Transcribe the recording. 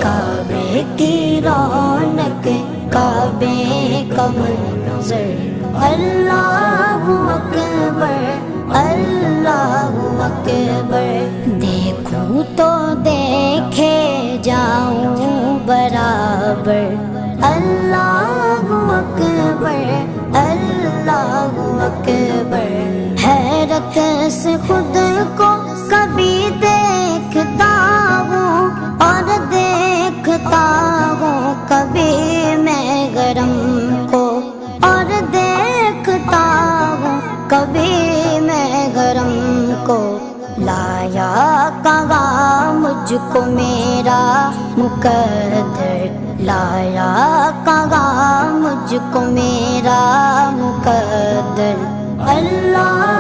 काबे की रौनक, काबे का मंज़र, अल्लाहु अकबर, अल्लाहु अकबर। देखूं तो देखे जाऊं बराबर, अल्लाहु अकबर, अल्लाहु अकबर। हैरत से खुद को कभी देखता हूँ और देखता हूँ कभी मैं गरम को, और देखता हूँ कभी मैं गरम को। लाया कहाँ मुझको मेरा मुकद्दर, लाया कहाँ मुझको मेरा मुकद्दर, अल्लाह